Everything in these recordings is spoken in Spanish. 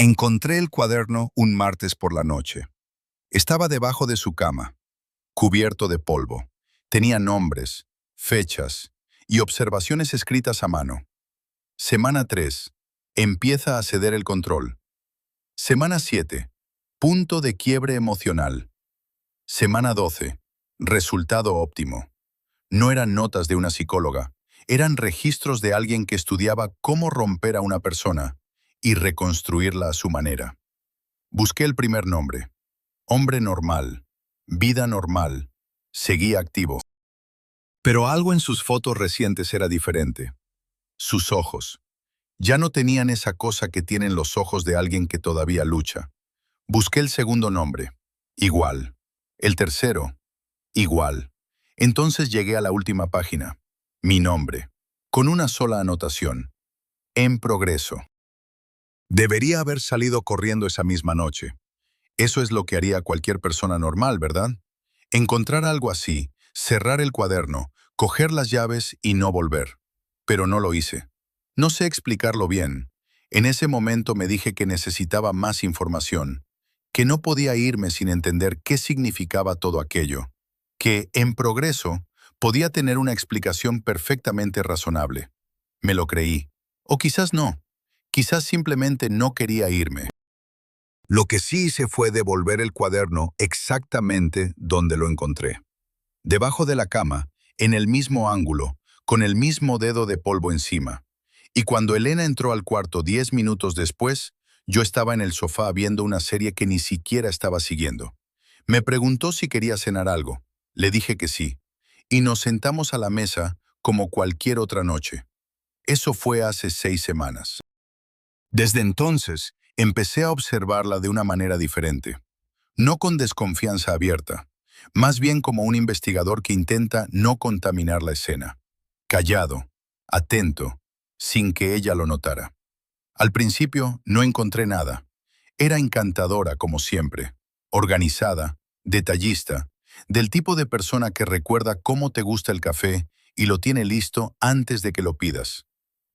Encontré el cuaderno un martes por la noche. Estaba debajo de su cama, cubierto de polvo. Tenía nombres, fechas y observaciones escritas a mano. Semana 3. Empieza a ceder el control. Semana 7. Punto de quiebre emocional. Semana 12. Resultado óptimo. No eran notas de una psicóloga, eran registros de alguien que estudiaba cómo romper a una persona y reconstruirla a su manera. Busqué el primer nombre. Hombre normal. Vida normal. Seguía activo. Pero algo en sus fotos recientes era diferente. Sus ojos. Ya no tenían esa cosa que tienen los ojos de alguien que todavía lucha. Busqué el segundo nombre. Igual. El tercero. Igual. Entonces llegué a la última página. Mi nombre. Con una sola anotación. En progreso. Debería haber salido corriendo esa misma noche. Eso es lo que haría cualquier persona normal, ¿verdad? Encontrar algo así, cerrar el cuaderno, coger las llaves y no volver. Pero no lo hice. No sé explicarlo bien. En ese momento me dije que necesitaba más información, que no podía irme sin entender qué significaba todo aquello, que, en progreso, podía tener una explicación perfectamente razonable. Me lo creí. O quizás no. Quizás simplemente no quería irme. Lo que sí hice fue devolver el cuaderno exactamente donde lo encontré. Debajo de la cama, en el mismo ángulo, con el mismo dedo de polvo encima. Y cuando Elena entró al cuarto 10 minutos después, yo estaba en el sofá viendo una serie que ni siquiera estaba siguiendo. Me preguntó si quería cenar algo. Le dije que sí. Y nos sentamos a la mesa como cualquier otra noche. Eso fue hace 6 semanas. Desde entonces, empecé a observarla de una manera diferente. No con desconfianza abierta, más bien como un investigador que intenta no contaminar la escena. Callado, atento, sin que ella lo notara. Al principio no encontré nada. Era encantadora como siempre, organizada, detallista, del tipo de persona que recuerda cómo te gusta el café y lo tiene listo antes de que lo pidas.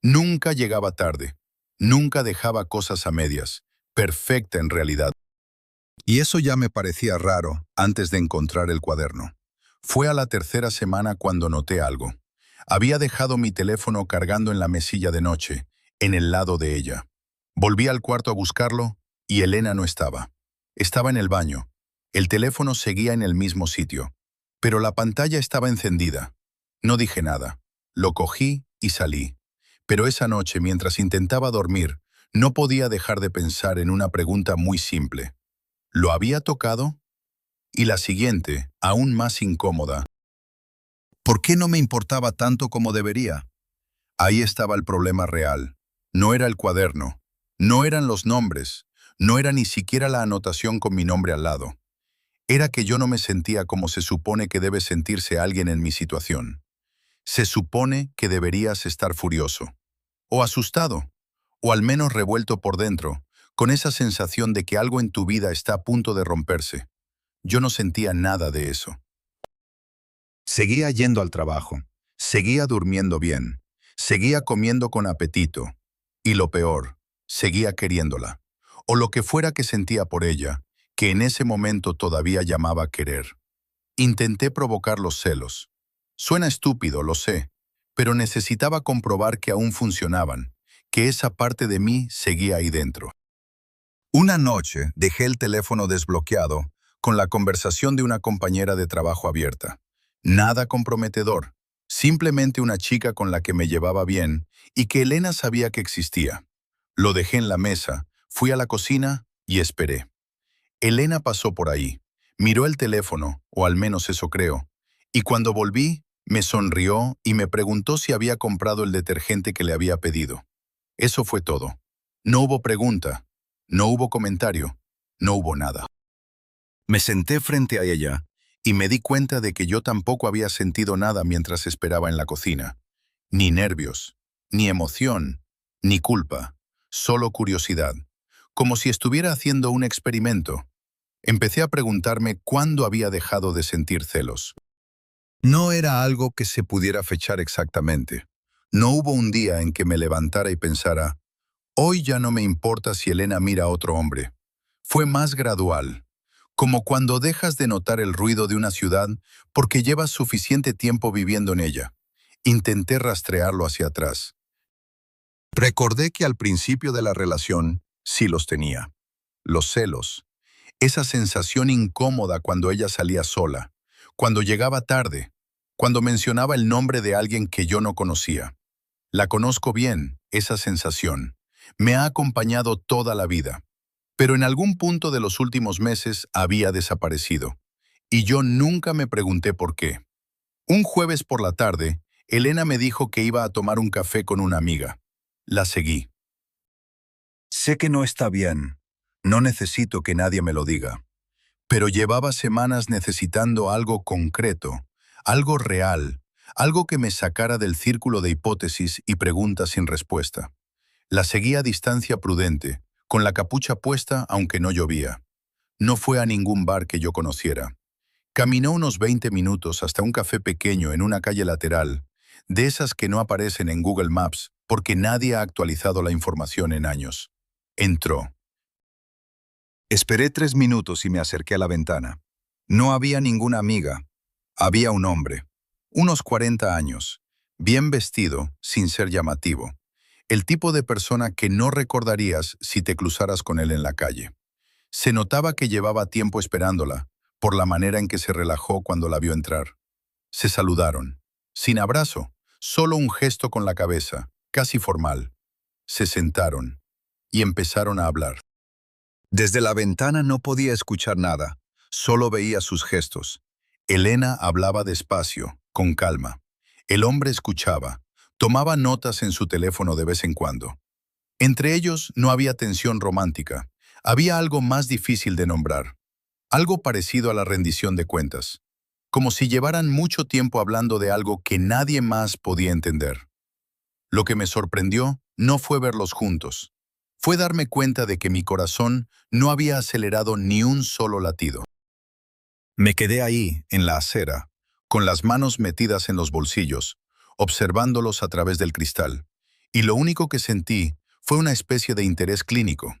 Nunca llegaba tarde, nunca dejaba cosas a medias, perfecta en realidad. Y eso ya me parecía raro antes de encontrar el cuaderno. Fue a la tercera semana cuando noté algo. Había dejado mi teléfono cargando en la mesilla de noche, en el lado de ella. Volví al cuarto a buscarlo y Elena no estaba. Estaba en el baño. El teléfono seguía en el mismo sitio, pero la pantalla estaba encendida. No dije nada. Lo cogí y salí. Pero esa noche, mientras intentaba dormir, no podía dejar de pensar en una pregunta muy simple. ¿Lo había tocado? Y la siguiente, aún más incómoda. ¿Por qué no me importaba tanto como debería? Ahí estaba el problema real. No era el cuaderno, no eran los nombres, no era ni siquiera la anotación con mi nombre al lado. Era que yo no me sentía como se supone que debe sentirse alguien en mi situación. Se supone que deberías estar furioso, o asustado, o al menos revuelto por dentro, con esa sensación de que algo en tu vida está a punto de romperse. Yo no sentía nada de eso. Seguía yendo al trabajo, seguía durmiendo bien, seguía comiendo con apetito, y lo peor, seguía queriéndola, o lo que fuera que sentía por ella, que en ese momento todavía llamaba querer. Intenté provocar los celos. Suena estúpido, lo sé, pero necesitaba comprobar que aún funcionaban, que esa parte de mí seguía ahí dentro. Una noche dejé el teléfono desbloqueado con la conversación de una compañera de trabajo abierta. Nada comprometedor, simplemente una chica con la que me llevaba bien y que Elena sabía que existía. Lo dejé en la mesa, fui a la cocina y esperé. Elena pasó por ahí, miró el teléfono, o al menos eso creo, y cuando volví, me sonrió y me preguntó si había comprado el detergente que le había pedido. Eso fue todo. No hubo pregunta, no hubo comentario, no hubo nada. Me senté frente a ella y me di cuenta de que yo tampoco había sentido nada mientras esperaba en la cocina. Ni nervios, ni emoción, ni culpa, solo curiosidad, como si estuviera haciendo un experimento. Empecé a preguntarme cuándo había dejado de sentir celos. No era algo que se pudiera fechar exactamente. No hubo un día en que me levantara y pensara, Hoy ya no me importa si Elena mira a otro hombre. Fue más gradual, como cuando dejas de notar el ruido de una ciudad porque llevas suficiente tiempo viviendo en ella. Intenté rastrearlo hacia atrás. Recordé que al principio de la relación sí los tenía. Los celos, esa sensación incómoda cuando ella salía sola, cuando llegaba tarde, cuando mencionaba el nombre de alguien que yo no conocía. La conozco bien, esa sensación. Me ha acompañado toda la vida. Pero en algún punto de los últimos meses había desaparecido. Y yo nunca me pregunté por qué. Un jueves por la tarde, Elena me dijo que iba a tomar un café con una amiga. La seguí. Sé que no está bien. No necesito que nadie me lo diga. Pero llevaba semanas necesitando algo concreto, algo real, algo que me sacara del círculo de hipótesis y preguntas sin respuesta. La seguí a distancia prudente, con la capucha puesta aunque no llovía. No fue a ningún bar que yo conociera. Caminó unos 20 minutos hasta un café pequeño en una calle lateral, de esas que no aparecen en Google Maps porque nadie ha actualizado la información en años. Entró. Esperé 3 minutos y me acerqué a la ventana. No había ninguna amiga. Había un hombre, unos 40 años, bien vestido, sin ser llamativo. El tipo de persona que no recordarías si te cruzaras con él en la calle. Se notaba que llevaba tiempo esperándola, por la manera en que se relajó cuando la vio entrar. Se saludaron. Sin abrazo, solo un gesto con la cabeza, casi formal. Se sentaron y empezaron a hablar. Desde la ventana no podía escuchar nada, solo veía sus gestos. Elena hablaba despacio, con calma. El hombre escuchaba, tomaba notas en su teléfono de vez en cuando. Entre ellos no había tensión romántica, había algo más difícil de nombrar, algo parecido a la rendición de cuentas, como si llevaran mucho tiempo hablando de algo que nadie más podía entender. Lo que me sorprendió no fue verlos juntos, fue darme cuenta de que mi corazón no había acelerado ni un solo latido. Me quedé ahí, en la acera, con las manos metidas en los bolsillos, observándolos a través del cristal, y lo único que sentí fue una especie de interés clínico.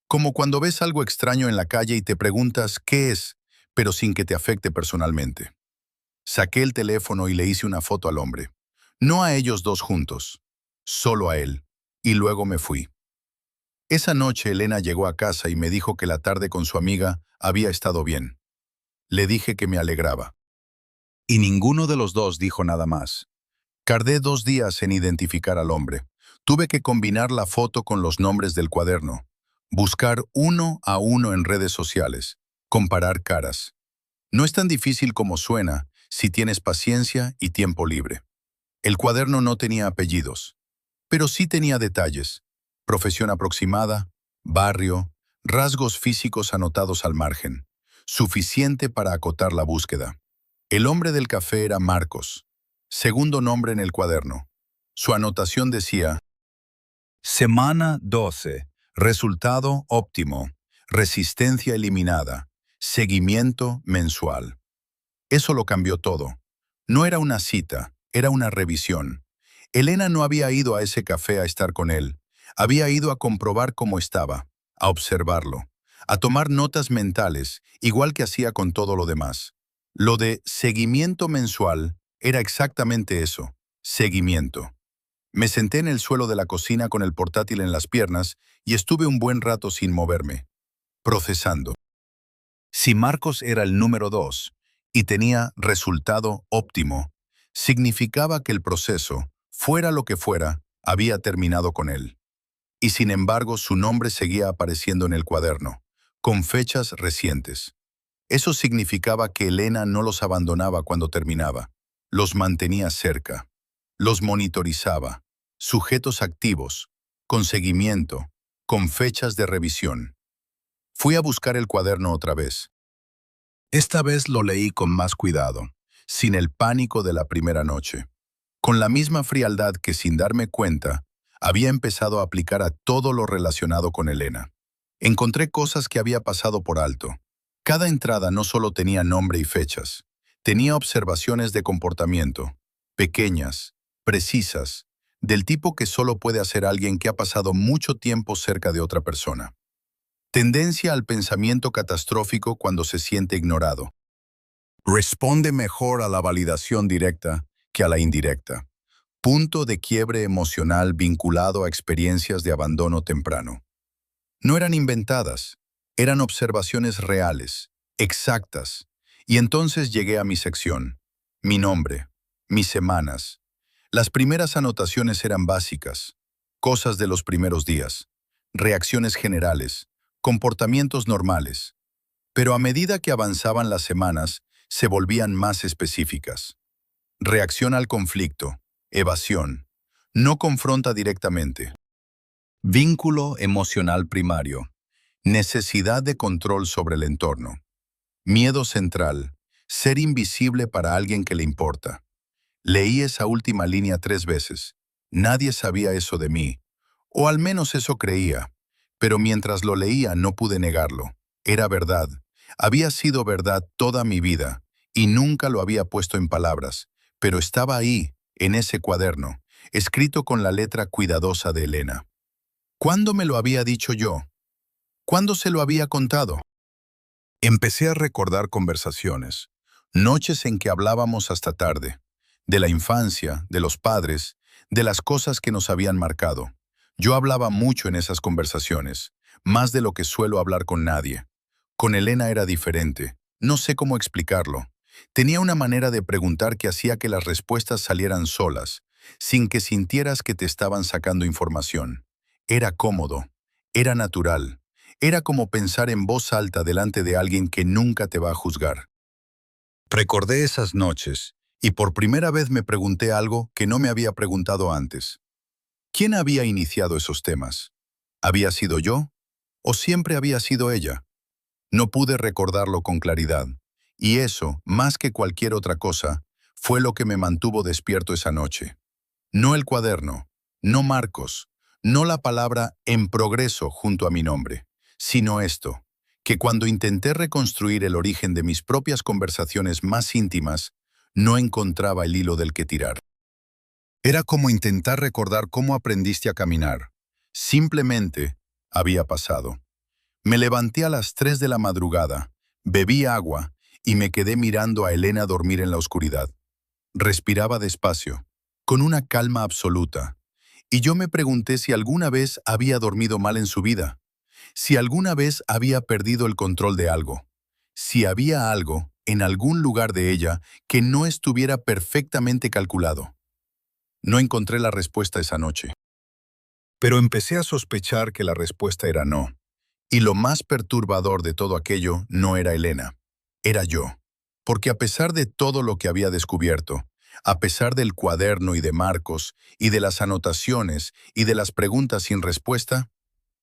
Como cuando ves algo extraño en la calle y te preguntas qué es, pero sin que te afecte personalmente. Saqué el teléfono y le hice una foto al hombre. No a ellos dos juntos, solo a él, y luego me fui. Esa noche Elena llegó a casa y me dijo que la tarde con su amiga había estado bien. Le dije que me alegraba. Y ninguno de los dos dijo nada más. Tardé 2 días en identificar al hombre. Tuve que combinar la foto con los nombres del cuaderno, buscar uno a uno en redes sociales, comparar caras. No es tan difícil como suena si tienes paciencia y tiempo libre. El cuaderno no tenía apellidos, pero sí tenía detalles, profesión aproximada, barrio, rasgos físicos anotados al margen, suficiente para acotar la búsqueda. El hombre del café era Marcos, segundo nombre en el cuaderno. Su anotación decía: Semana 12, resultado óptimo, resistencia eliminada, seguimiento mensual. Eso lo cambió todo. No era una cita, era una revisión. Elena no había ido a ese café a estar con él. Había ido a comprobar cómo estaba, a observarlo, a tomar notas mentales, igual que hacía con todo lo demás. Lo de seguimiento mensual era exactamente eso, seguimiento. Me senté en el suelo de la cocina con el portátil en las piernas y estuve un buen rato sin moverme, procesando. Si Marcos era el número 2 y tenía resultado óptimo, significaba que el proceso, fuera lo que fuera, había terminado con él. Y sin embargo su nombre seguía apareciendo en el cuaderno, con fechas recientes. Eso significaba que Elena no los abandonaba cuando terminaba, los mantenía cerca, los monitorizaba, sujetos activos, con seguimiento, con fechas de revisión. Fui a buscar el cuaderno otra vez. Esta vez lo leí con más cuidado, sin el pánico de la primera noche, con la misma frialdad que sin darme cuenta, había empezado a aplicar a todo lo relacionado con Elena. Encontré cosas que había pasado por alto. Cada entrada no solo tenía nombre y fechas, tenía observaciones de comportamiento, pequeñas, precisas, del tipo que solo puede hacer alguien que ha pasado mucho tiempo cerca de otra persona. Tendencia al pensamiento catastrófico cuando se siente ignorado. Responde mejor a la validación directa que a la indirecta. Punto de quiebre emocional vinculado a experiencias de abandono temprano. No eran inventadas, eran observaciones reales, exactas. Y entonces llegué a mi sección. Mi nombre, mis semanas. Las primeras anotaciones eran básicas, cosas de los primeros días, reacciones generales, comportamientos normales. Pero a medida que avanzaban las semanas, se volvían más específicas. Reacción al conflicto, evasión. No confronta directamente. Vínculo emocional primario. Necesidad de control sobre el entorno. Miedo central. Ser invisible para alguien que le importa. Leí esa última línea 3 veces. Nadie sabía eso de mí. O al menos eso creía. Pero mientras lo leía no pude negarlo. Era verdad. Había sido verdad toda mi vida. Y nunca lo había puesto en palabras. Pero estaba ahí, en ese cuaderno, escrito con la letra cuidadosa de Elena. ¿Cuándo me lo había dicho yo? ¿Cuándo se lo había contado? Empecé a recordar conversaciones, noches en que hablábamos hasta tarde, de la infancia, de los padres, de las cosas que nos habían marcado. Yo hablaba mucho en esas conversaciones, más de lo que suelo hablar con nadie. Con Elena era diferente, no sé cómo explicarlo. Tenía una manera de preguntar que hacía que las respuestas salieran solas, sin que sintieras que te estaban sacando información. Era cómodo, era natural. Era como pensar en voz alta delante de alguien que nunca te va a juzgar. Recordé esas noches, y por primera vez me pregunté algo que no me había preguntado antes. ¿Quién había iniciado esos temas? ¿Había sido yo? ¿O siempre había sido ella? No pude recordarlo con claridad, y eso, más que cualquier otra cosa, fue lo que me mantuvo despierto esa noche. No el cuaderno, no Marcos, no la palabra en progreso junto a mi nombre, sino esto, que cuando intenté reconstruir el origen de mis propias conversaciones más íntimas, no encontraba el hilo del que tirar. Era como intentar recordar cómo aprendiste a caminar. Simplemente había pasado. Me levanté a las 3 de la madrugada, bebí agua y me quedé mirando a Elena dormir en la oscuridad. Respiraba despacio, con una calma absoluta, y yo me pregunté si alguna vez había dormido mal en su vida, si alguna vez había perdido el control de algo, si había algo en algún lugar de ella que no estuviera perfectamente calculado. No encontré la respuesta esa noche, pero empecé a sospechar que la respuesta era no. Y lo más perturbador de todo aquello no era Elena, era yo. Porque a pesar de todo lo que había descubierto, a pesar del cuaderno y de Marcos, y de las anotaciones y de las preguntas sin respuesta,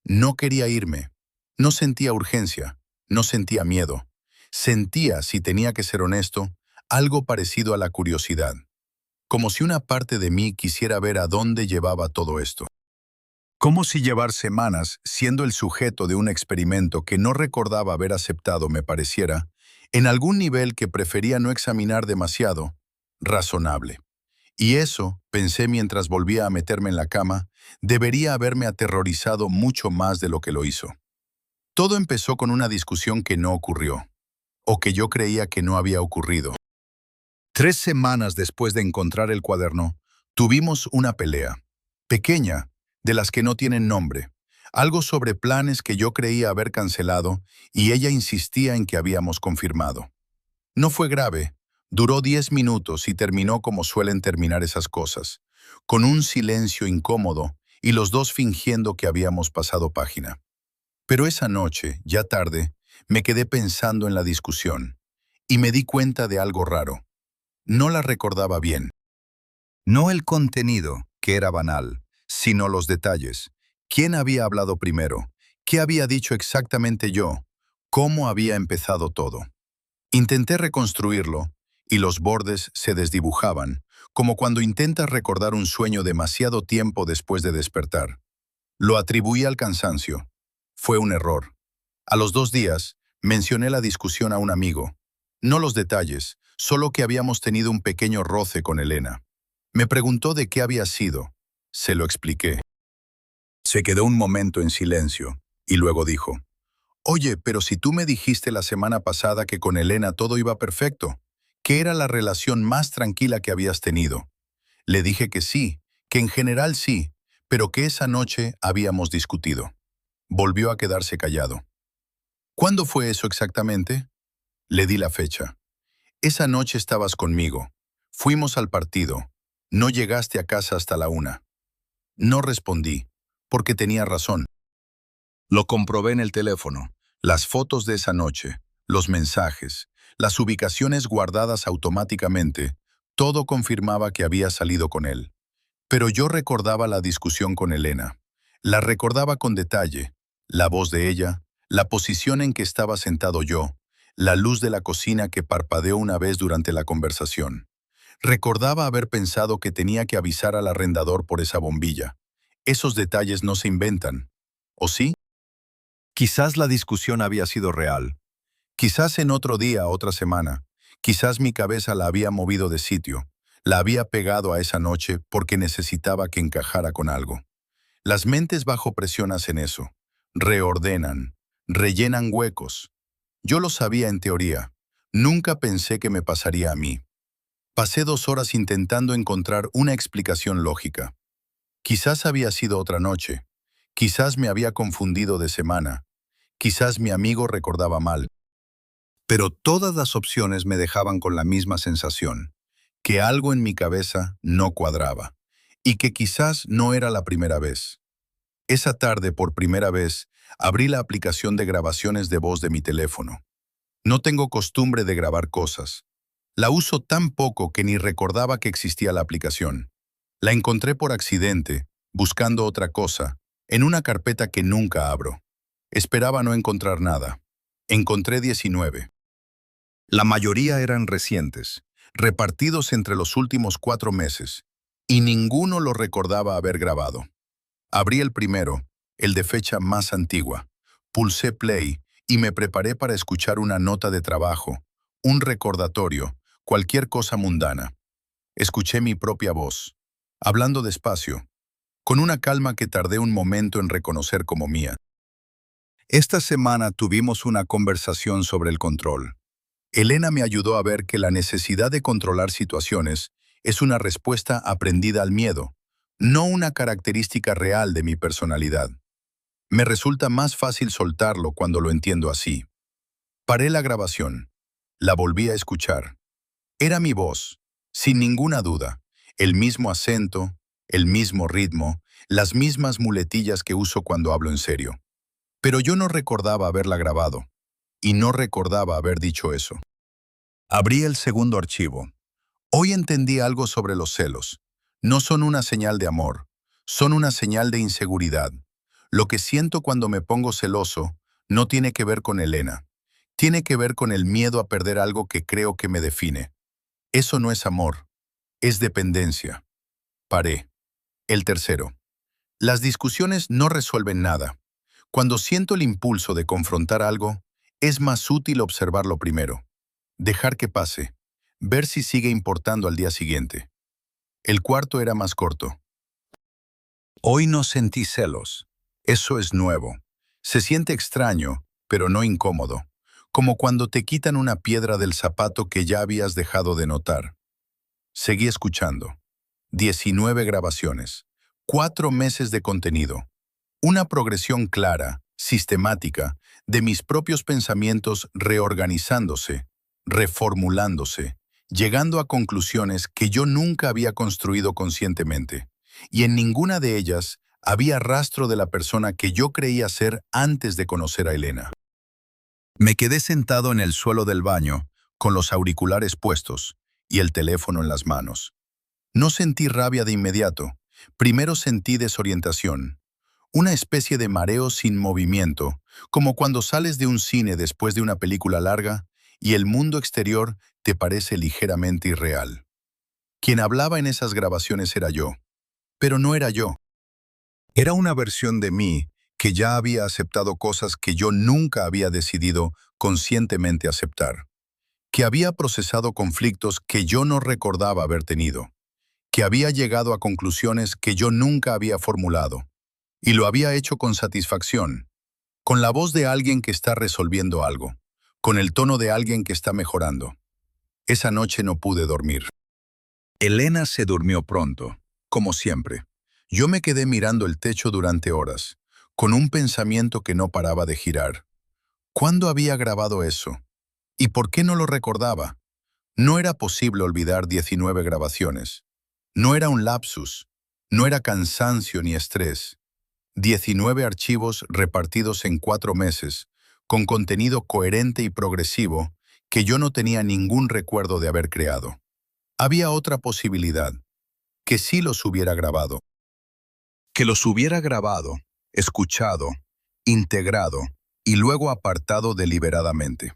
no quería irme. No sentía urgencia, no sentía miedo. Sentía, si tenía que ser honesto, algo parecido a la curiosidad. Como si una parte de mí quisiera ver a dónde llevaba todo esto. Como si llevar semanas siendo el sujeto de un experimento que no recordaba haber aceptado me pareciera, en algún nivel que prefería no examinar demasiado, razonable. Y eso, pensé mientras volvía a meterme en la cama, debería haberme aterrorizado mucho más de lo que lo hizo. Todo empezó con una discusión que no ocurrió, o que yo creía que no había ocurrido. 3 semanas después de encontrar el cuaderno, tuvimos una pelea, pequeña, de las que no tienen nombre, algo sobre planes que yo creía haber cancelado y ella insistía en que habíamos confirmado. No fue grave, duró 10 minutos y terminó como suelen terminar esas cosas, con un silencio incómodo y los dos fingiendo que habíamos pasado página. Pero esa noche, ya tarde, me quedé pensando en la discusión y me di cuenta de algo raro. No la recordaba bien. No el contenido, que era banal, sino los detalles. ¿Quién había hablado primero? ¿Qué había dicho exactamente yo? ¿Cómo había empezado todo? Intenté reconstruirlo, y los bordes se desdibujaban, como cuando intentas recordar un sueño demasiado tiempo después de despertar. Lo atribuí al cansancio. Fue un error. A los 2 días, mencioné la discusión a un amigo. No los detalles, solo que habíamos tenido un pequeño roce con Elena. Me preguntó de qué había sido, Se lo expliqué. Se quedó un momento en silencio y luego dijo, «Oye, pero si tú me dijiste la semana pasada que con Elena todo iba perfecto, que era la relación más tranquila que habías tenido». Le dije que sí, que en general sí, pero que esa noche habíamos discutido. Volvió a quedarse callado. «¿Cuándo fue eso exactamente?». Le di la fecha. «Esa noche estabas conmigo. Fuimos al partido. No llegaste a casa hasta la 1». No respondí, porque tenía razón. Lo comprobé en el teléfono, las fotos de esa noche, los mensajes, las ubicaciones guardadas automáticamente, todo confirmaba que había salido con él. Pero yo recordaba la discusión con Elena. La recordaba con detalle, la voz de ella, la posición en que estaba sentado yo, la luz de la cocina que parpadeó una vez durante la conversación. Recordaba haber pensado que tenía que avisar al arrendador por esa bombilla. Esos detalles no se inventan. ¿O sí? Quizás la discusión había sido real. Quizás en otro día, otra semana. Quizás mi cabeza la había movido de sitio. La había pegado a esa noche porque necesitaba que encajara con algo. Las mentes bajo presión hacen eso. Reordenan, rellenan huecos. Yo lo sabía en teoría. Nunca pensé que me pasaría a mí. Pasé 2 horas intentando encontrar una explicación lógica. Quizás había sido otra noche. Quizás me había confundido de semana. Quizás mi amigo recordaba mal. Pero todas las opciones me dejaban con la misma sensación, que algo en mi cabeza no cuadraba, y que quizás no era la primera vez. Esa tarde, por primera vez, abrí la aplicación de grabaciones de voz de mi teléfono. No tengo costumbre de grabar cosas. La uso tan poco que ni recordaba que existía la aplicación. La encontré por accidente, buscando otra cosa, en una carpeta que nunca abro. Esperaba no encontrar nada. Encontré 19. La mayoría eran recientes, repartidos entre los últimos 4 meses, y ninguno lo recordaba haber grabado. Abrí el primero, el de fecha más antigua. Pulsé play y me preparé para escuchar una nota de trabajo, un recordatorio, cualquier cosa mundana. Escuché mi propia voz, hablando despacio, con una calma que tardé un momento en reconocer como mía. Esta semana tuvimos una conversación sobre el control. Elena me ayudó a ver que la necesidad de controlar situaciones es una respuesta aprendida al miedo, no una característica real de mi personalidad. Me resulta más fácil soltarlo cuando lo entiendo así. Paré la grabación. La volví a escuchar. Era mi voz, sin ninguna duda, el mismo acento, el mismo ritmo, las mismas muletillas que uso cuando hablo en serio. Pero yo no recordaba haberla grabado, y no recordaba haber dicho eso. Abrí el segundo archivo. Hoy entendí algo sobre los celos. No son una señal de amor, son una señal de inseguridad. Lo que siento cuando me pongo celoso no tiene que ver con Elena. Tiene que ver con el miedo a perder algo que creo que me define. Eso no es amor, es dependencia. Paré. El tercero. Las discusiones no resuelven nada. Cuando siento el impulso de confrontar algo, es más útil observarlo primero. Dejar que pase. Ver si sigue importando al día siguiente. El cuarto era más corto. Hoy no sentí celos. Eso es nuevo. Se siente extraño, pero no incómodo. Como cuando te quitan una piedra del zapato que ya habías dejado de notar. Seguí escuchando. 19 grabaciones. 4 meses de contenido. Una progresión clara, sistemática, de mis propios pensamientos reorganizándose, reformulándose, llegando a conclusiones que yo nunca había construido conscientemente, y en ninguna de ellas había rastro de la persona que yo creía ser antes de conocer a Elena. Me quedé sentado en el suelo del baño, con los auriculares puestos y el teléfono en las manos. No sentí rabia de inmediato, primero sentí desorientación, una especie de mareo sin movimiento, como cuando sales de un cine después de una película larga y el mundo exterior te parece ligeramente irreal. Quien hablaba en esas grabaciones era yo, pero no era yo. Era una versión de mí que ya había aceptado cosas que yo nunca había decidido conscientemente aceptar, que había procesado conflictos que yo no recordaba haber tenido, que había llegado a conclusiones que yo nunca había formulado, y lo había hecho con satisfacción, con la voz de alguien que está resolviendo algo, con el tono de alguien que está mejorando. Esa noche no pude dormir. Elena se durmió pronto, como siempre. Yo me quedé mirando el techo durante horas, con un pensamiento que no paraba de girar. ¿Cuándo había grabado eso? ¿Y por qué no lo recordaba? No era posible olvidar 19 grabaciones. No era un lapsus, no era cansancio ni estrés. 19 archivos repartidos en 4 meses, con contenido coherente y progresivo que yo no tenía ningún recuerdo de haber creado. Había otra posibilidad, que sí los hubiera grabado. Que los hubiera grabado, escuchado, integrado y luego apartado deliberadamente.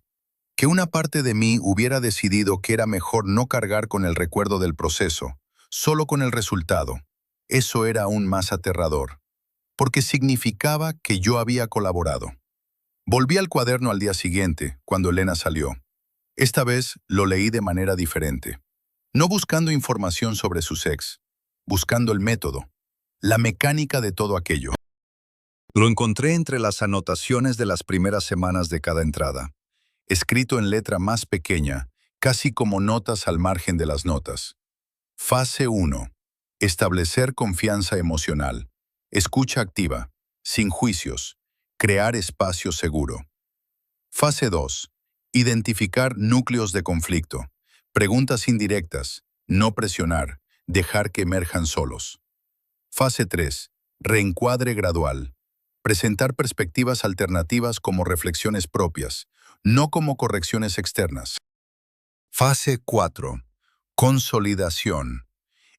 Que una parte de mí hubiera decidido que era mejor no cargar con el recuerdo del proceso, solo con el resultado. Eso era aún más aterrador, porque significaba que yo había colaborado. Volví al cuaderno al día siguiente, cuando Elena salió. Esta vez lo leí de manera diferente. No buscando información sobre sus ex, buscando el método, la mecánica de todo aquello. Lo encontré entre las anotaciones de las primeras semanas de cada entrada, escrito en letra más pequeña, casi como notas al margen de las notas. Fase 1. Establecer confianza emocional. Escucha activa, sin juicios. Crear espacio seguro. Fase 2. Identificar núcleos de conflicto. Preguntas indirectas. No presionar. Dejar que emerjan solos. Fase 3. Reencuadre gradual. Presentar perspectivas alternativas como reflexiones propias, no como correcciones externas. Fase 4. Consolidación.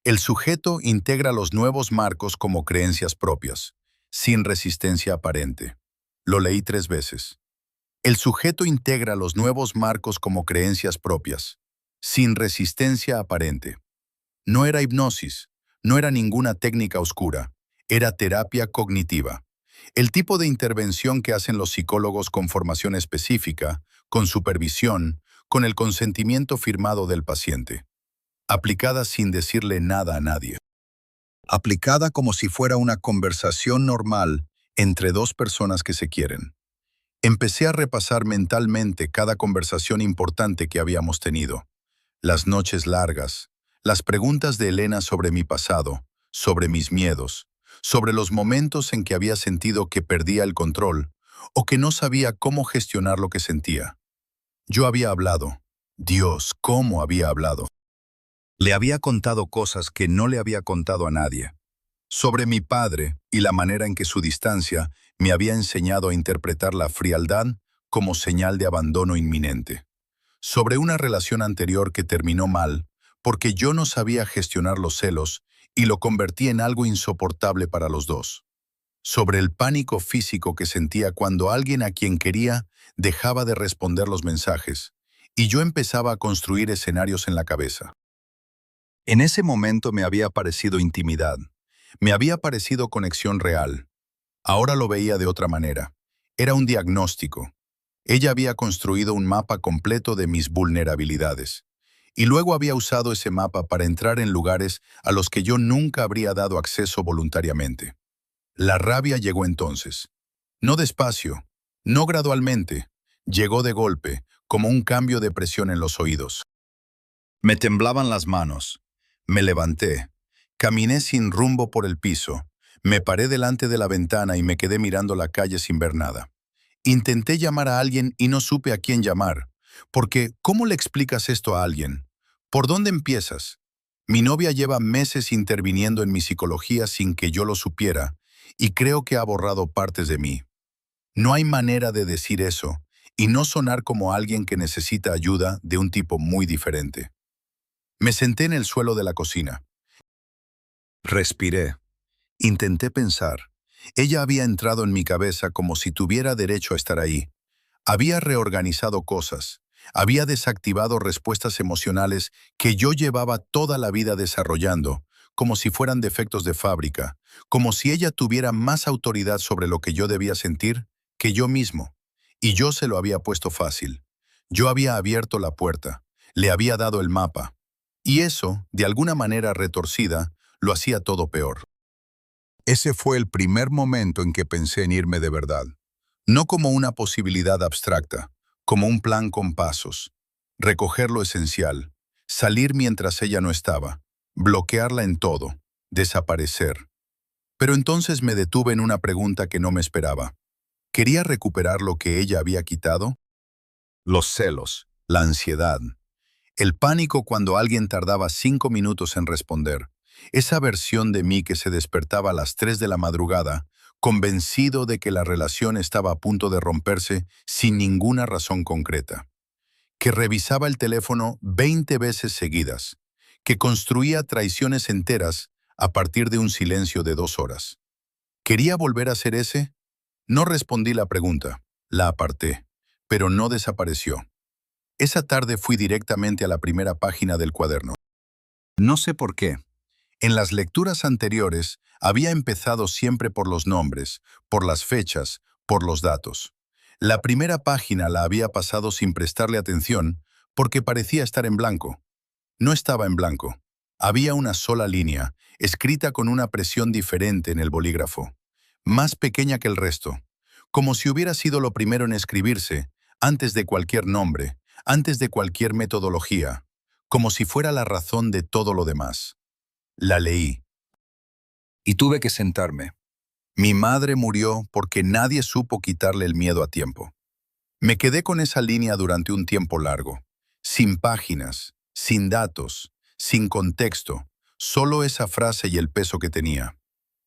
El sujeto integra los nuevos marcos como creencias propias, sin resistencia aparente. Lo leí 3 veces. El sujeto integra los nuevos marcos como creencias propias, sin resistencia aparente. No era hipnosis, no era ninguna técnica oscura, era terapia cognitiva. El tipo de intervención que hacen los psicólogos con formación específica, con supervisión, con el consentimiento firmado del paciente. Aplicada sin decirle nada a nadie. Aplicada como si fuera una conversación normal entre dos personas que se quieren. Empecé a repasar mentalmente cada conversación importante que habíamos tenido. Las noches largas, las preguntas de Elena sobre mi pasado, sobre mis miedos, sobre los momentos en que había sentido que perdía el control o que no sabía cómo gestionar lo que sentía. Yo había hablado. Dios, ¿cómo había hablado? Le había contado cosas que no le había contado a nadie. Sobre mi padre y la manera en que su distancia me había enseñado a interpretar la frialdad como señal de abandono inminente. Sobre una relación anterior que terminó mal, porque yo no sabía gestionar los celos y lo convertí en algo insoportable para los dos. Sobre el pánico físico que sentía cuando alguien a quien quería dejaba de responder los mensajes, y yo empezaba a construir escenarios en la cabeza. En ese momento me había parecido intimidad, me había parecido conexión real. Ahora lo veía de otra manera. Era un diagnóstico. Ella había construido un mapa completo de mis vulnerabilidades. Y luego había usado ese mapa para entrar en lugares a los que yo nunca habría dado acceso voluntariamente. La rabia llegó entonces. No despacio, no gradualmente. Llegó de golpe, como un cambio de presión en los oídos. Me temblaban las manos. Me levanté. Caminé sin rumbo por el piso. Me paré delante de la ventana y me quedé mirando la calle sin ver nada. Intenté llamar a alguien y no supe a quién llamar. Porque, ¿cómo le explicas esto a alguien? ¿Por dónde empiezas? Mi novia lleva meses interviniendo en mi psicología sin que yo lo supiera, y creo que ha borrado partes de mí. No hay manera de decir eso, y no sonar como alguien que necesita ayuda de un tipo muy diferente. Me senté en el suelo de la cocina. Respiré. Intenté pensar. Ella había entrado en mi cabeza como si tuviera derecho a estar ahí. Había reorganizado cosas. Había desactivado respuestas emocionales que yo llevaba toda la vida desarrollando, como si fueran defectos de fábrica, como si ella tuviera más autoridad sobre lo que yo debía sentir que yo mismo. Y yo se lo había puesto fácil. Yo había abierto la puerta. Le había dado el mapa. Y eso, de alguna manera retorcida, lo hacía todo peor. Ese fue el primer momento en que pensé en irme de verdad. No como una posibilidad abstracta, como un plan con pasos. Recoger lo esencial, salir mientras ella no estaba, bloquearla en todo, desaparecer. Pero entonces me detuve en una pregunta que no me esperaba. ¿Quería recuperar lo que ella había quitado? Los celos, la ansiedad, el pánico cuando alguien tardaba 5 minutos en responder. Esa versión de mí que se despertaba a las 3 de la madrugada, convencido de que la relación estaba a punto de romperse sin ninguna razón concreta. Que revisaba el teléfono 20 veces seguidas. Que construía traiciones enteras a partir de un silencio de 2 horas. ¿Quería volver a ser ese? No respondí la pregunta. La aparté. Pero no desapareció. Esa tarde fui directamente a la primera página del cuaderno. No sé por qué. En las lecturas anteriores había empezado siempre por los nombres, por las fechas, por los datos. La primera página la había pasado sin prestarle atención porque parecía estar en blanco. No estaba en blanco. Había una sola línea, escrita con una presión diferente en el bolígrafo, más pequeña que el resto, como si hubiera sido lo primero en escribirse, antes de cualquier nombre, antes de cualquier metodología, como si fuera la razón de todo lo demás. La leí. Y tuve que sentarme. Mi madre murió porque nadie supo quitarle el miedo a tiempo. Me quedé con esa línea durante un tiempo largo, sin páginas, sin datos, sin contexto, solo esa frase y el peso que tenía.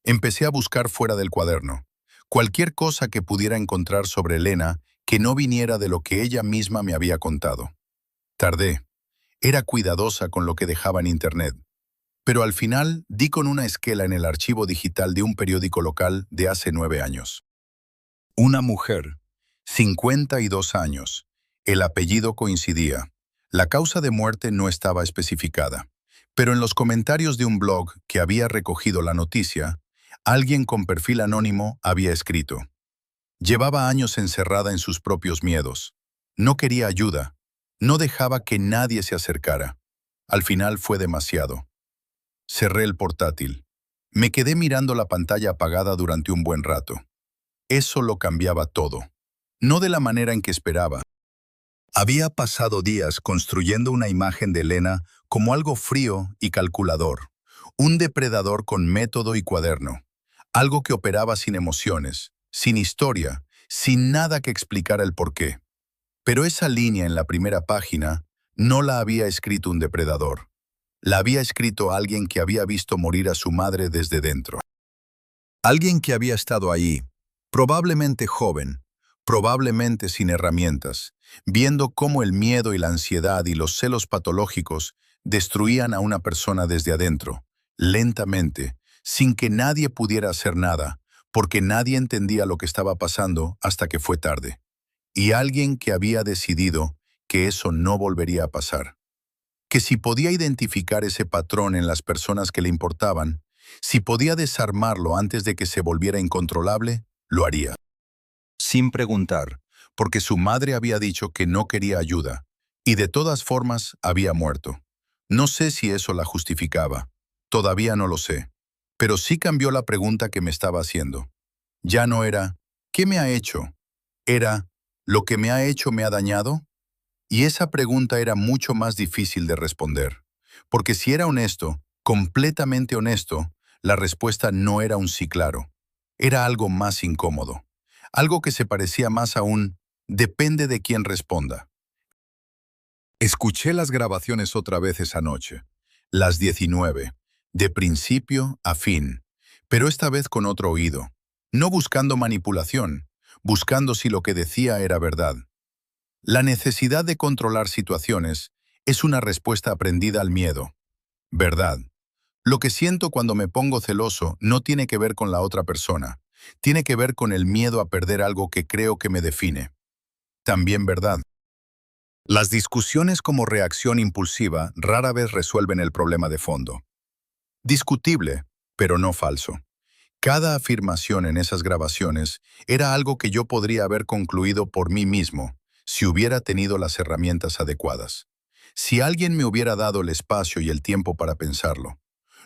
Empecé a buscar fuera del cuaderno, cualquier cosa que pudiera encontrar sobre Elena que no viniera de lo que ella misma me había contado. Tardé. Era cuidadosa con lo que dejaba en Internet. Pero al final di con una esquela en el archivo digital de un periódico local de hace 9 años. Una mujer, 52 años. El apellido coincidía. La causa de muerte no estaba especificada. Pero en los comentarios de un blog que había recogido la noticia, alguien con perfil anónimo había escrito: llevaba años encerrada en sus propios miedos. No quería ayuda. No dejaba que nadie se acercara. Al final fue demasiado. Cerré el portátil. Me quedé mirando la pantalla apagada durante un buen rato. Eso lo cambiaba todo. No de la manera en que esperaba. Había pasado días construyendo una imagen de Elena como algo frío y calculador. Un depredador con método y cuaderno. Algo que operaba sin emociones, sin historia, sin nada que explicara el porqué. Pero esa línea en la primera página no la había escrito un depredador. La había escrito alguien que había visto morir a su madre desde dentro. Alguien que había estado ahí, probablemente joven, probablemente sin herramientas, viendo cómo el miedo y la ansiedad y los celos patológicos destruían a una persona desde adentro, lentamente, sin que nadie pudiera hacer nada, porque nadie entendía lo que estaba pasando hasta que fue tarde. Y alguien que había decidido que eso no volvería a pasar. Que si podía identificar ese patrón en las personas que le importaban, si podía desarmarlo antes de que se volviera incontrolable, lo haría. Sin preguntar, porque su madre había dicho que no quería ayuda, y de todas formas había muerto. No sé si eso la justificaba, todavía no lo sé, pero sí cambió la pregunta que me estaba haciendo. Ya no era, ¿qué me ha hecho? Era, ¿lo que me ha hecho me ha dañado? Y esa pregunta era mucho más difícil de responder, porque si era honesto, completamente honesto, la respuesta no era un sí claro. Era algo más incómodo, algo que se parecía más a un depende de quién responda. Escuché las grabaciones otra vez esa noche, las 19, de principio a fin, pero esta vez con otro oído, no buscando manipulación, buscando si lo que decía era verdad. La necesidad de controlar situaciones es una respuesta aprendida al miedo. Verdad. Lo que siento cuando me pongo celoso no tiene que ver con la otra persona, tiene que ver con el miedo a perder algo que creo que me define. También verdad. Las discusiones como reacción impulsiva rara vez resuelven el problema de fondo. Discutible, pero no falso. Cada afirmación en esas grabaciones era algo que yo podría haber concluido por mí mismo, si hubiera tenido las herramientas adecuadas. Si alguien me hubiera dado el espacio y el tiempo para pensarlo.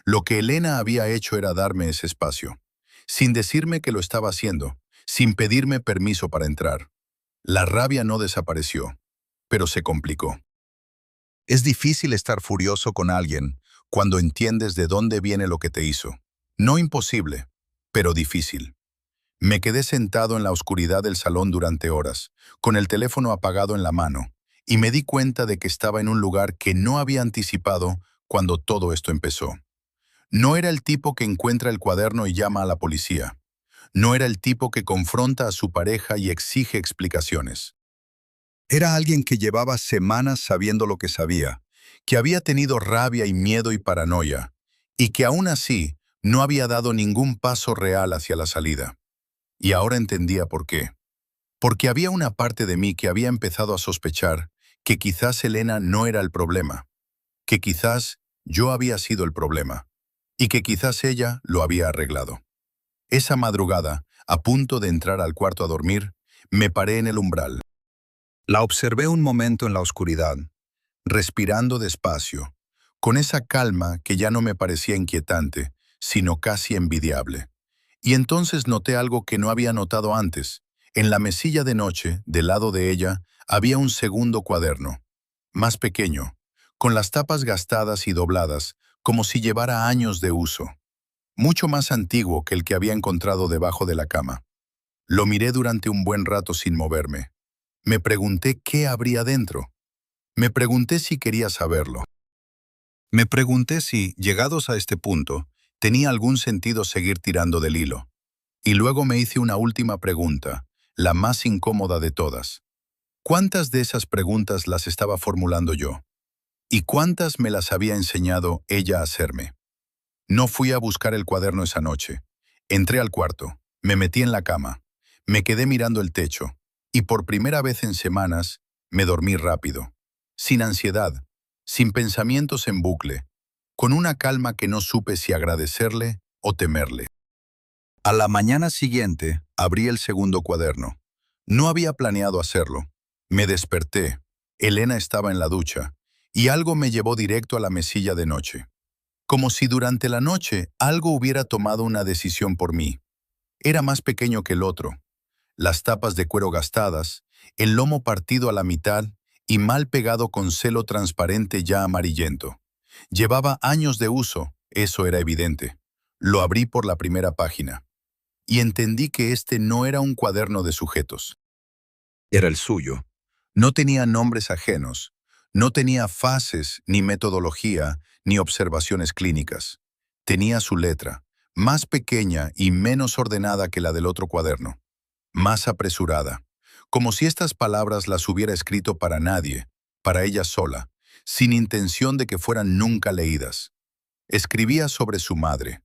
Lo que Elena había hecho era darme ese espacio, sin decirme que lo estaba haciendo, sin pedirme permiso para entrar. La rabia no desapareció, pero se complicó. Es difícil estar furioso con alguien cuando entiendes de dónde viene lo que te hizo. No imposible, pero difícil. Me quedé sentado en la oscuridad del salón durante horas, con el teléfono apagado en la mano, y me di cuenta de que estaba en un lugar que no había anticipado cuando todo esto empezó. No era el tipo que encuentra el cuaderno y llama a la policía. No era el tipo que confronta a su pareja y exige explicaciones. Era alguien que llevaba semanas sabiendo lo que sabía, que había tenido rabia y miedo y paranoia, y que aún así no había dado ningún paso real hacia la salida. Y ahora entendía por qué. Porque había una parte de mí que había empezado a sospechar que quizás Elena no era el problema, que quizás yo había sido el problema, y que quizás ella lo había arreglado. Esa madrugada, a punto de entrar al cuarto a dormir, me paré en el umbral. La observé un momento en la oscuridad, respirando despacio, con esa calma que ya no me parecía inquietante, sino casi envidiable. Y entonces noté algo que no había notado antes. En la mesilla de noche, del lado de ella, había un segundo cuaderno, más pequeño, con las tapas gastadas y dobladas, como si llevara años de uso. Mucho más antiguo que el que había encontrado debajo de la cama. Lo miré durante un buen rato sin moverme. Me pregunté qué habría dentro. Me pregunté si quería saberlo. Me pregunté si, llegados a este punto, tenía algún sentido seguir tirando del hilo. Y luego me hice una última pregunta, la más incómoda de todas. ¿Cuántas de esas preguntas las estaba formulando yo? ¿Y cuántas me las había enseñado ella a hacerme? No fui a buscar el cuaderno esa noche. Entré al cuarto, me metí en la cama, me quedé mirando el techo, y por primera vez en semanas me dormí rápido, sin ansiedad, sin pensamientos en bucle, con una calma que no supe si agradecerle o temerle. A la mañana siguiente abrí el segundo cuaderno. No había planeado hacerlo. Me desperté. Elena estaba en la ducha, y algo me llevó directo a la mesilla de noche. Como si durante la noche algo hubiera tomado una decisión por mí. Era más pequeño que el otro. Las tapas de cuero gastadas, el lomo partido a la mitad y mal pegado con celo transparente ya amarillento. Llevaba años de uso, eso era evidente. Lo abrí por la primera página. Y entendí que este no era un cuaderno de sujetos. Era el suyo. No tenía nombres ajenos. No tenía fases, ni metodología, ni observaciones clínicas. Tenía su letra, más pequeña y menos ordenada que la del otro cuaderno. Más apresurada. Como si estas palabras las hubiera escrito para nadie, para ella sola, sin intención de que fueran nunca leídas. Escribía sobre su madre.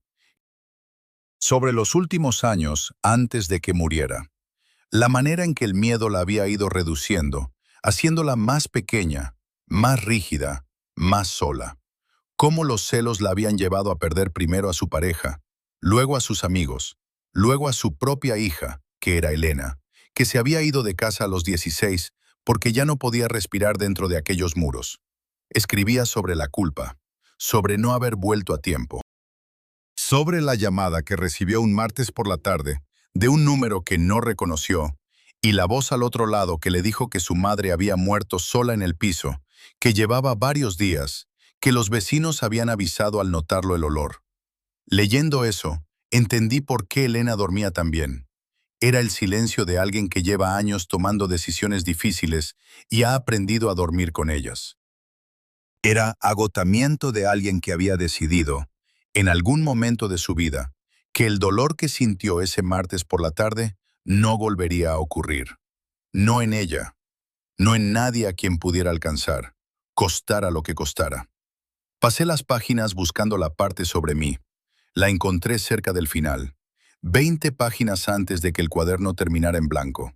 Sobre los últimos años antes de que muriera. La manera en que el miedo la había ido reduciendo, haciéndola más pequeña, más rígida, más sola. Cómo los celos la habían llevado a perder primero a su pareja, luego a sus amigos, luego a su propia hija, que era Elena, que se había ido de casa a los 16 porque ya no podía respirar dentro de aquellos muros. Escribía sobre la culpa, sobre no haber vuelto a tiempo. Sobre la llamada que recibió un martes por la tarde, de un número que no reconoció, y la voz al otro lado que le dijo que su madre había muerto sola en el piso, que llevaba varios días, que los vecinos habían avisado al notarlo el olor. Leyendo eso, entendí por qué Elena dormía tan bien. Era el silencio de alguien que lleva años tomando decisiones difíciles y ha aprendido a dormir con ellas. Era agotamiento de alguien que había decidido, en algún momento de su vida, que el dolor que sintió ese martes por la tarde no volvería a ocurrir. No en ella, no en nadie a quien pudiera alcanzar, costara lo que costara. Pasé las páginas buscando la parte sobre mí. La encontré cerca del final, 20 páginas antes de que el cuaderno terminara en blanco.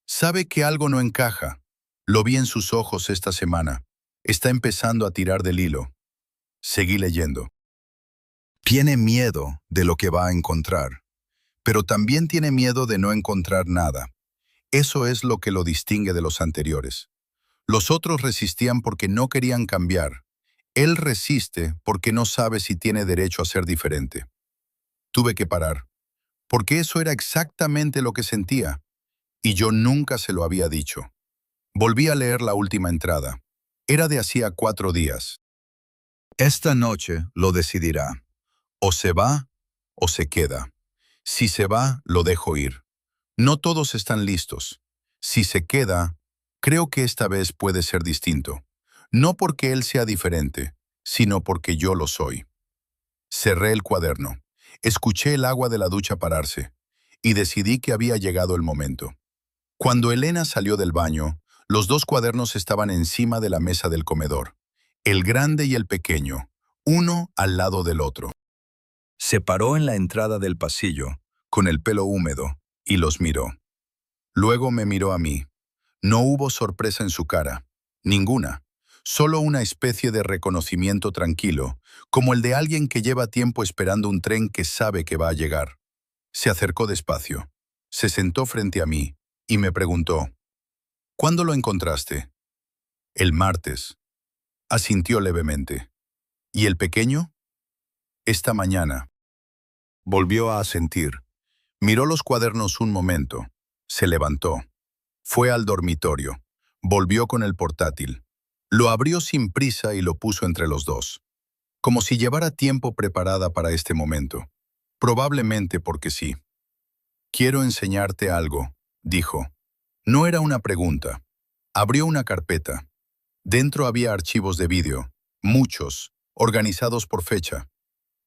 Sabe que algo no encaja. Lo vi en sus ojos esta semana. Está empezando a tirar del hilo. Seguí leyendo. Tiene miedo de lo que va a encontrar, pero también tiene miedo de no encontrar nada. Eso es lo que lo distingue de los anteriores. Los otros resistían porque no querían cambiar. Él resiste porque no sabe si tiene derecho a ser diferente. Tuve que parar, porque eso era exactamente lo que sentía, y yo nunca se lo había dicho. Volví a leer la última entrada. Era de hacía 4 días. Esta noche lo decidirá. O se va o se queda. Si se va, lo dejo ir. No todos están listos. Si se queda, creo que esta vez puede ser distinto. No porque él sea diferente, sino porque yo lo soy. Cerré el cuaderno. Escuché el agua de la ducha pararse y decidí que había llegado el momento. Cuando Elena salió del baño, los 2 cuadernos estaban encima de la mesa del comedor, el grande y el pequeño, uno al lado del otro. Se paró en la entrada del pasillo, con el pelo húmedo, y los miró. Luego me miró a mí. No hubo sorpresa en su cara, ninguna, solo una especie de reconocimiento tranquilo, como el de alguien que lleva tiempo esperando un tren que sabe que va a llegar. Se acercó despacio, se sentó frente a mí y me preguntó, ¿cuándo lo encontraste? El martes. Asintió levemente. ¿Y el pequeño? Esta mañana. Volvió a asentir. Miró los cuadernos un momento. Se levantó. Fue al dormitorio. Volvió con el portátil. Lo abrió sin prisa y lo puso entre los dos. Como si llevara tiempo preparada para este momento. Probablemente porque sí. Quiero enseñarte algo, dijo. No era una pregunta. Abrió una carpeta. Dentro había archivos de vídeo, muchos, organizados por fecha.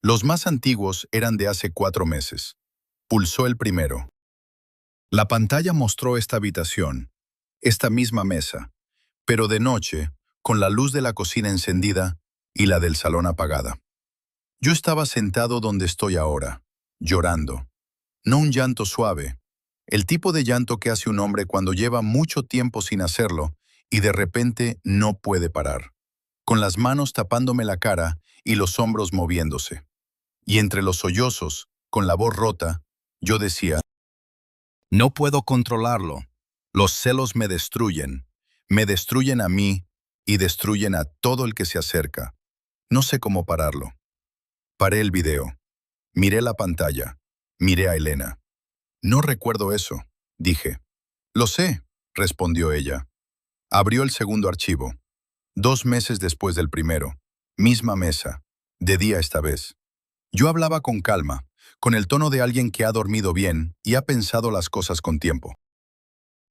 Los más antiguos eran de hace 4 meses. Pulsó el primero. La pantalla mostró esta habitación, esta misma mesa, pero de noche, con la luz de la cocina encendida y la del salón apagada. Yo estaba sentado donde estoy ahora, llorando. No un llanto suave, el tipo de llanto que hace un hombre cuando lleva mucho tiempo sin hacerlo y de repente no puede parar, con las manos tapándome la cara y los hombros moviéndose. Y entre los sollozos, con la voz rota, yo decía, no puedo controlarlo. Los celos me destruyen a mí y destruyen a todo el que se acerca. No sé cómo pararlo. Paré el video. Miré la pantalla. Miré a Elena. No recuerdo eso, dije. Lo sé, respondió ella. Abrió el segundo archivo. 2 meses después del primero. Misma mesa. De día esta vez. Yo hablaba con calma, con el tono de alguien que ha dormido bien y ha pensado las cosas con tiempo.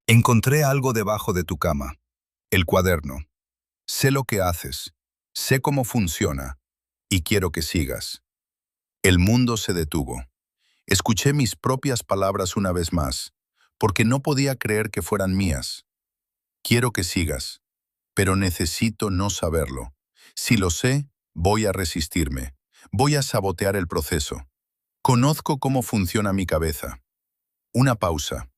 Encontré algo debajo de tu cama. El cuaderno. Sé lo que haces. Sé cómo funciona. Y quiero que sigas. El mundo se detuvo. Escuché mis propias palabras una vez más, porque no podía creer que fueran mías. Quiero que sigas, pero necesito no saberlo. Si lo sé, voy a resistirme. Voy a sabotear el proceso. Conozco cómo funciona mi cabeza. Una pausa,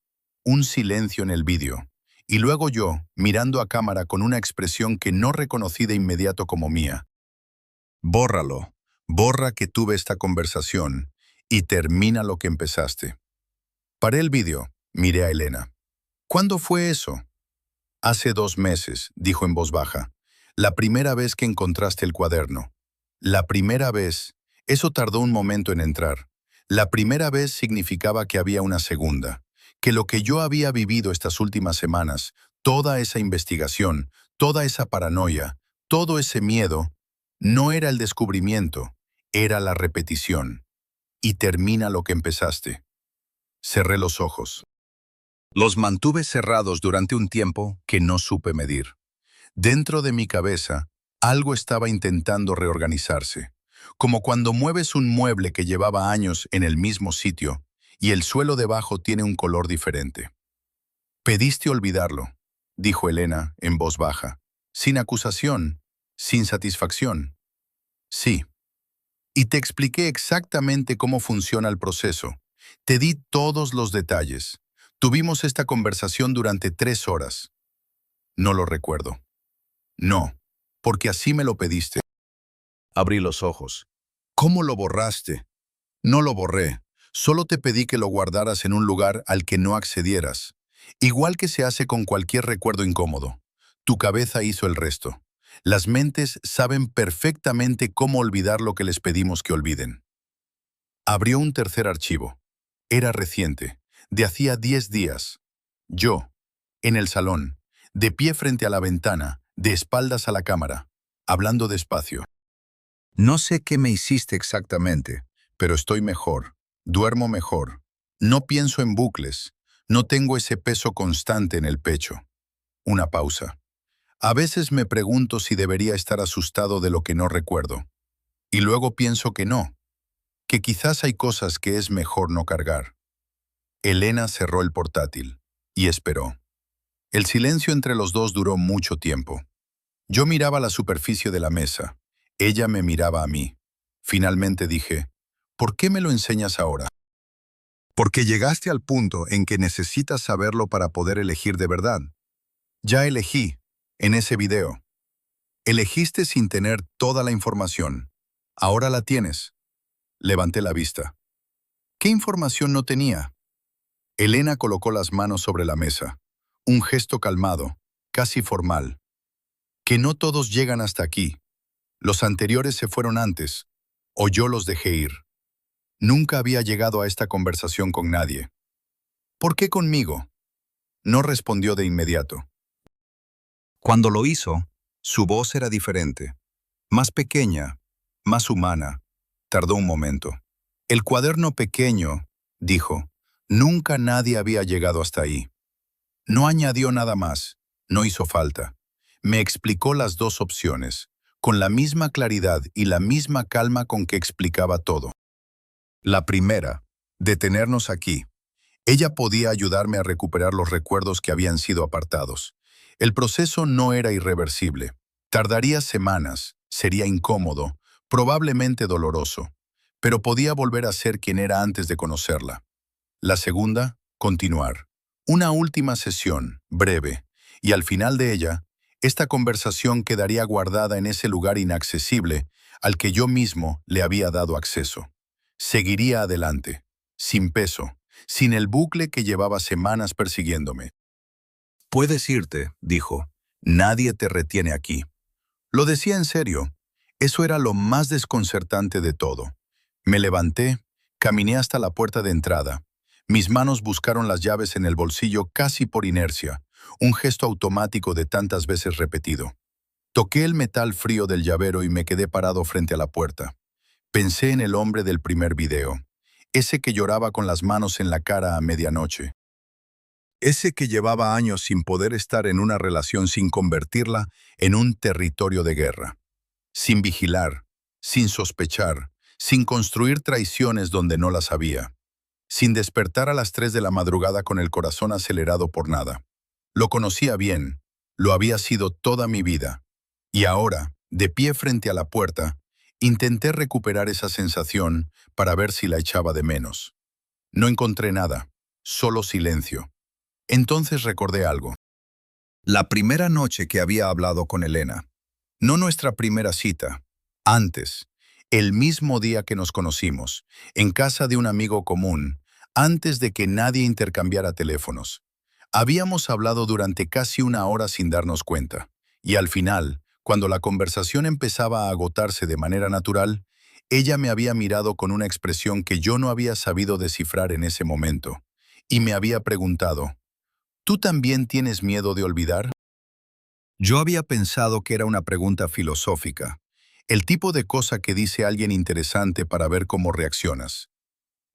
un silencio en el vídeo, y luego yo, mirando a cámara con una expresión que no reconocí de inmediato como mía. Bórralo, borra que tuve esta conversación, y termina lo que empezaste. Paré el vídeo, miré a Elena. ¿Cuándo fue eso? Hace 2 meses, dijo en voz baja. La primera vez que encontraste el cuaderno. La primera vez, eso tardó un momento en entrar. La primera vez significaba que había una segunda, que lo que yo había vivido estas últimas semanas, toda esa investigación, toda esa paranoia, todo ese miedo, no era el descubrimiento, era la repetición. Y termina lo que empezaste. Cerré los ojos. Los mantuve cerrados durante un tiempo que no supe medir. Dentro de mi cabeza, algo estaba intentando reorganizarse, como cuando mueves un mueble que llevaba años en el mismo sitio y el suelo debajo tiene un color diferente. Pediste olvidarlo, dijo Elena en voz baja, sin acusación, sin satisfacción. Sí. Y te expliqué exactamente cómo funciona el proceso. Te di todos los detalles. Tuvimos esta conversación durante 3 horas. No lo recuerdo. No, porque así me lo pediste. Abrí los ojos. ¿Cómo lo borraste? No lo borré. Solo te pedí que lo guardaras en un lugar al que no accedieras. Igual que se hace con cualquier recuerdo incómodo. Tu cabeza hizo el resto. Las mentes saben perfectamente cómo olvidar lo que les pedimos que olviden. Abrió un tercer archivo. Era reciente, de hacía 10 días. Yo, en el salón, de pie frente a la ventana, de espaldas a la cámara, hablando despacio. No sé qué me hiciste exactamente, pero estoy mejor, duermo mejor. No pienso en bucles, no tengo ese peso constante en el pecho. Una pausa. A veces me pregunto si debería estar asustado de lo que no recuerdo. Y luego pienso que no, que quizás hay cosas que es mejor no cargar. Elena cerró el portátil y esperó. El silencio entre los dos duró mucho tiempo. Yo miraba la superficie de la mesa. Ella me miraba a mí. Finalmente dije, ¿por qué me lo enseñas ahora? Porque llegaste al punto en que necesitas saberlo para poder elegir de verdad. Ya elegí, en ese video. Elegiste sin tener toda la información. Ahora la tienes. Levanté la vista. ¿Qué información no tenía? Elena colocó las manos sobre la mesa. Un gesto calmado, casi formal. Que no todos llegan hasta aquí. Los anteriores se fueron antes, o yo los dejé ir. Nunca había llegado a esta conversación con nadie. ¿Por qué conmigo? No respondió de inmediato. Cuando lo hizo, su voz era diferente. Más pequeña, más humana. Tardó un momento. El cuaderno pequeño, dijo. Nunca nadie había llegado hasta ahí. No añadió nada más. No hizo falta. Me explicó las dos opciones, con la misma claridad y la misma calma con que explicaba todo. La primera, detenernos aquí. Ella podía ayudarme a recuperar los recuerdos que habían sido apartados. El proceso no era irreversible. Tardaría semanas, sería incómodo, probablemente doloroso, pero podía volver a ser quien era antes de conocerla. La segunda, continuar. Una última sesión, breve, y al final de ella, esta conversación quedaría guardada en ese lugar inaccesible al que yo mismo le había dado acceso. Seguiría adelante, sin peso, sin el bucle que llevaba semanas persiguiéndome. Puedes irte, dijo. Nadie te retiene aquí. Lo decía en serio. Eso era lo más desconcertante de todo. Me levanté, caminé hasta la puerta de entrada. Mis manos buscaron las llaves en el bolsillo casi por inercia, un gesto automático de tantas veces repetido. Toqué el metal frío del llavero y me quedé parado frente a la puerta. Pensé en el hombre del primer video, ese que lloraba con las manos en la cara a medianoche. Ese que llevaba años sin poder estar en una relación sin convertirla en un territorio de guerra. Sin vigilar, sin sospechar, sin construir traiciones donde no las había. Sin despertar a las 3 de la madrugada con el corazón acelerado por nada. Lo conocía bien, lo había sido toda mi vida. Y ahora, de pie frente a la puerta, intenté recuperar esa sensación para ver si la echaba de menos. No encontré nada, solo silencio. Entonces recordé algo. La primera noche que había hablado con Elena. No nuestra primera cita. Antes, el mismo día que nos conocimos, en casa de un amigo común, antes de que nadie intercambiara teléfonos. Habíamos hablado durante casi una hora sin darnos cuenta, y al final, cuando la conversación empezaba a agotarse de manera natural, ella me había mirado con una expresión que yo no había sabido descifrar en ese momento, y me había preguntado, ¿tú también tienes miedo de olvidar? Yo había pensado que era una pregunta filosófica, el tipo de cosa que dice alguien interesante para ver cómo reaccionas.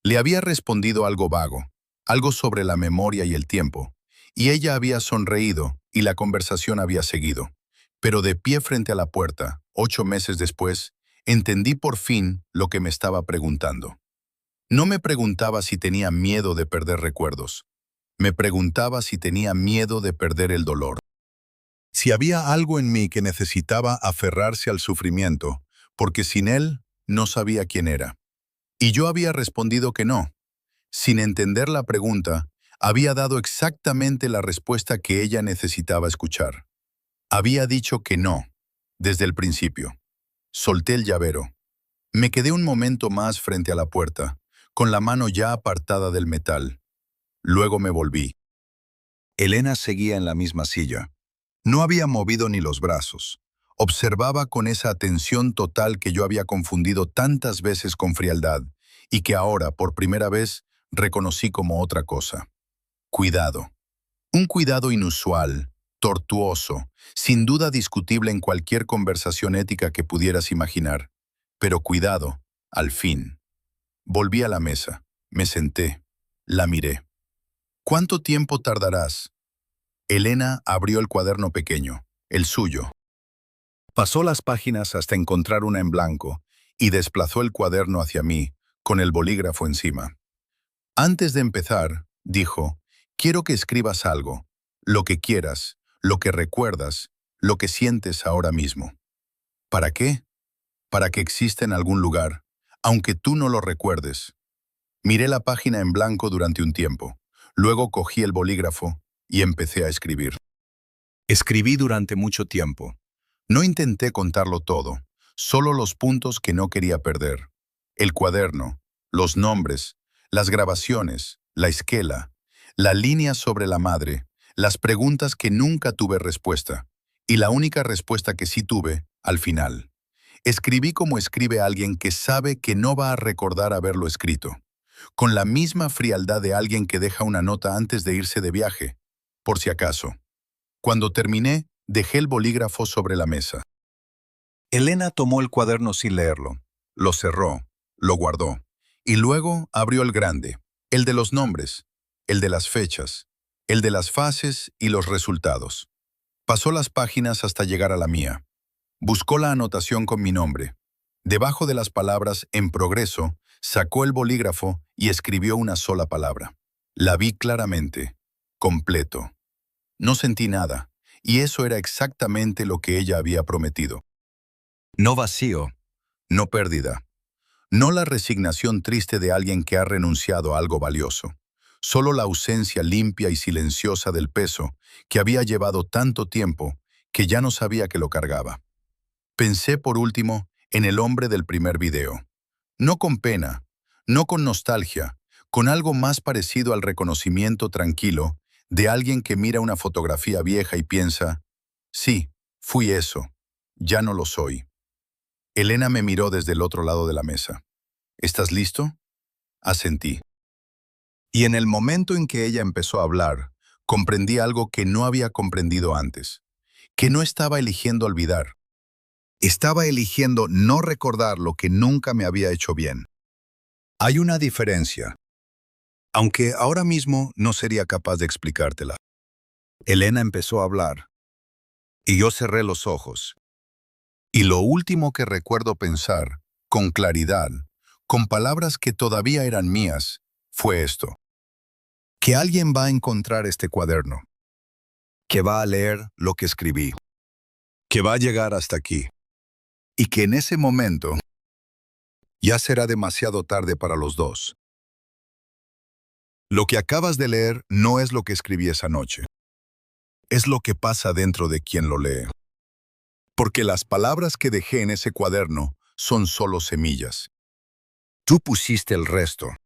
Le había respondido algo vago, algo sobre la memoria y el tiempo, y ella había sonreído y la conversación había seguido. Pero de pie frente a la puerta, 8 meses después, entendí por fin lo que me estaba preguntando. No me preguntaba si tenía miedo de perder recuerdos. Me preguntaba si tenía miedo de perder el dolor. Si había algo en mí que necesitaba aferrarse al sufrimiento, porque sin él no sabía quién era. Y yo había respondido que no. Sin entender la pregunta, había dado exactamente la respuesta que ella necesitaba escuchar. Había dicho que no, desde el principio. Solté el llavero. Me quedé un momento más frente a la puerta, con la mano ya apartada del metal. Luego me volví. Elena seguía en la misma silla. No había movido ni los brazos. Observaba con esa atención total que yo había confundido tantas veces con frialdad y que ahora, por primera vez, reconocí como otra cosa. Cuidado. Un cuidado inusual, tortuoso, sin duda discutible en cualquier conversación ética que pudieras imaginar. Pero cuidado, al fin. Volví a la mesa, me senté, la miré. ¿Cuánto tiempo tardarás? Elena abrió el cuaderno pequeño, el suyo. Pasó las páginas hasta encontrar una en blanco y desplazó el cuaderno hacia mí, con el bolígrafo encima. Antes de empezar, dijo, quiero que escribas algo, lo que quieras, lo que recuerdas, lo que sientes ahora mismo. ¿Para qué? Para que exista en algún lugar, aunque tú no lo recuerdes. Miré la página en blanco durante un tiempo. Luego cogí el bolígrafo y empecé a escribir. Escribí durante mucho tiempo. No intenté contarlo todo, solo los puntos que no quería perder. El cuaderno, los nombres, las grabaciones, la esquela, la línea sobre la madre, las preguntas que nunca tuve respuesta, y la única respuesta que sí tuve, al final. Escribí como escribe alguien que sabe que no va a recordar haberlo escrito, con la misma frialdad de alguien que deja una nota antes de irse de viaje, por si acaso. Cuando terminé, dejé el bolígrafo sobre la mesa. Elena tomó el cuaderno sin leerlo, lo cerró, lo guardó, y luego abrió el grande, el de los nombres, el de las fechas, el de las fases y los resultados. Pasó las páginas hasta llegar a la mía. Buscó la anotación con mi nombre. Debajo de las palabras "en progreso", sacó el bolígrafo y escribió una sola palabra. La vi claramente. Completo. No sentí nada, y eso era exactamente lo que ella había prometido. No vacío, no pérdida, no la resignación triste de alguien que ha renunciado a algo valioso, solo la ausencia limpia y silenciosa del peso que había llevado tanto tiempo que ya no sabía que lo cargaba. Pensé por último en el hombre del primer video. No con pena, no con nostalgia, con algo más parecido al reconocimiento tranquilo de alguien que mira una fotografía vieja y piensa, sí, fui eso, ya no lo soy. Elena me miró desde el otro lado de la mesa. ¿Estás listo? Asentí. Y en el momento en que ella empezó a hablar, comprendí algo que no había comprendido antes, que no estaba eligiendo olvidar. Estaba eligiendo no recordar lo que nunca me había hecho bien. Hay una diferencia, aunque ahora mismo no sería capaz de explicártela. Elena empezó a hablar, y yo cerré los ojos. Y lo último que recuerdo pensar, con claridad, con palabras que todavía eran mías, fue esto. Que alguien va a encontrar este cuaderno, que va a leer lo que escribí, que va a llegar hasta aquí, y que en ese momento ya será demasiado tarde para los dos. Lo que acabas de leer no es lo que escribí esa noche. Es lo que pasa dentro de quien lo lee. Porque las palabras que dejé en ese cuaderno son solo semillas. Tú pusiste el resto.